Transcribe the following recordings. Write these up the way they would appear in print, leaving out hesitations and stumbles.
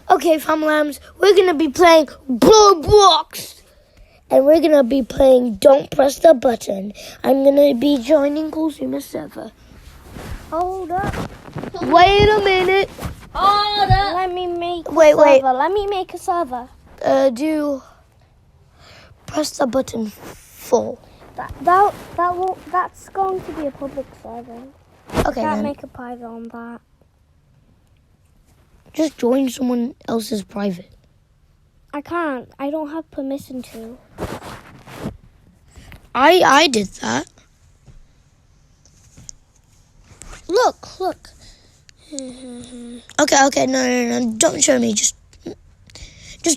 Okay, Fam Lambs, we're gonna be playing Roblox. And we're gonna be playing Don't Press the Button. I'm gonna be joining Consumer server. Hold up. Wait a minute. Hold up. Let me make Wait. Let me make a server. Do press the button 4. That's going to be a public server. Okay, Can't then. make a private on that. Just join someone else's private. I can't. I don't have permission to. I did that. Look. Okay, no. Don't show me. Just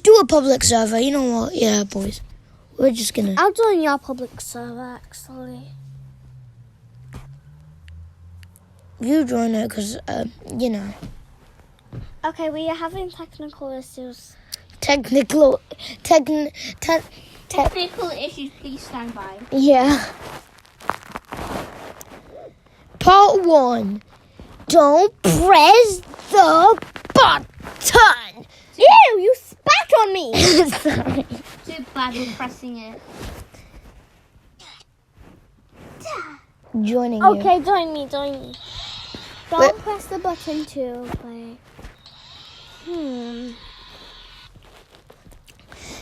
do a public server. You know what? Yeah, boys. We're just gonna... I'll join your public server, actually. You join it, because, you know. Okay, we are having technical issues. Technical issues, please stand by. Yeah. Part 1. Don't press the button. Ew, you spat on me. Sorry. Too bad we're pressing it. Joining you. Okay, join me. Don't Wait. press the button to play.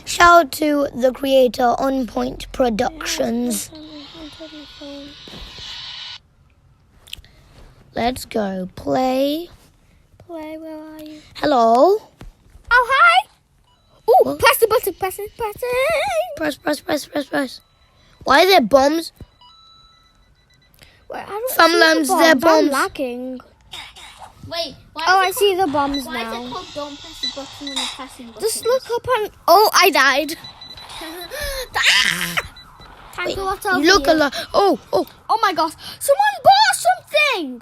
Shout out to the creator, On Point Productions. Let's go. Play. Play, where are you? Hello. Oh, hi. Ooh, What? press the button, press it. Press. Why are there bombs? Wait, I don't Fam see Lambs, the they're bombs. I'm bombs. lagging. Wait, why Oh, is I it see the bombs Why now. is it called don't press the button when you're pressing buttons? Just look up and... Oh, I died. Time Wait, to watch over you look you. alive. Oh. Oh my gosh. Someone bought something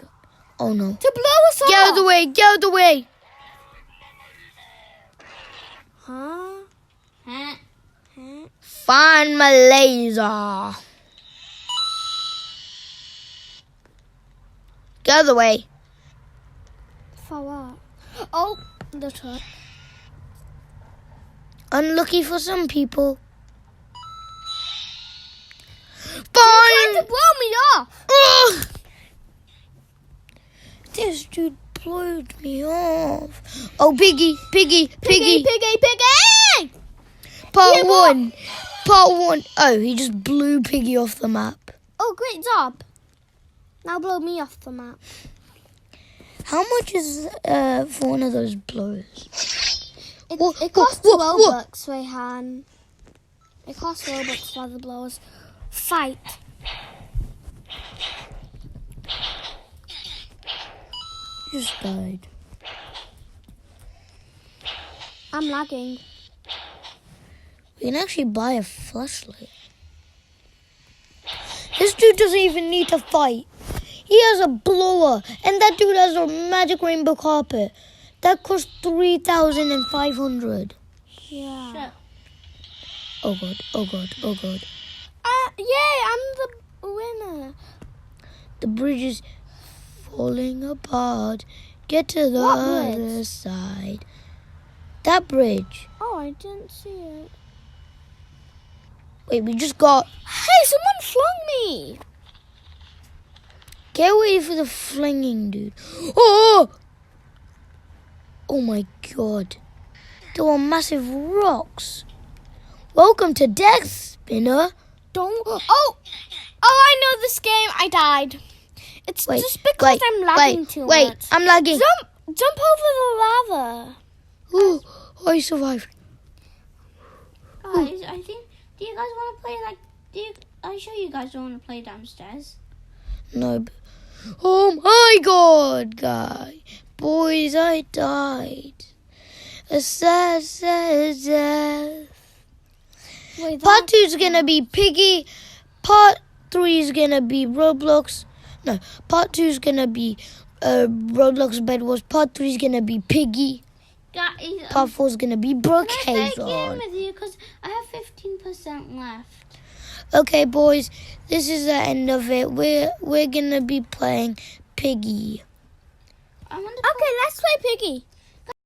Oh no. to blow us Get out of the off. way. Get out of the way. Huh? Huh? Find my laser. Get out of the way. For what? Oh, the truck. Unlucky for some people. Trying to Fine. blow me off. Ugh. This dude blew me off. Oh, Piggy. Piggy. Part 1. Oh, he just blew Piggy off the map. Oh, great job. Now blow me off the map. How much is for one of those blowers? It costs Robux, Rayhan. It costs Robux for the blowers. Fight. Just died. I'm lagging. We can actually buy a flashlight. This dude doesn't even need to fight. He has a blower, and that dude has a magic rainbow carpet. That costs 3,500. Yeah. Shut. Oh god. Yay, I'm the winner. The bridge is falling apart. Get to the What other bridge? side. That bridge. Oh, I didn't see it. Wait, we just got... Hey, someone flung me. Get away from the flinging, dude. Oh! Oh my god. There were massive rocks. Welcome to Death Spinner. Don't. Oh, I know this game. I died. It's just because I'm lagging too much. I'm lagging. Jump over the lava. Ooh, I survived. Guys, I think. Do you guys want to play I'm sure you guys don't want to play downstairs. No. Oh my god, guy. Boys, I died. A sad death. Wait, Part 2 is gonna be Piggy. Part 3 is gonna be Roblox. No, Part 2 is gonna be Roblox Bed Wars. Part 3 is gonna be Piggy. Guys, Part 4 is gonna be can I play a game Brookhaven. with you? Because I have 15% left. Okay, boys, this is the end of it. We're gonna be playing Piggy. I wonder Okay, let's play Piggy.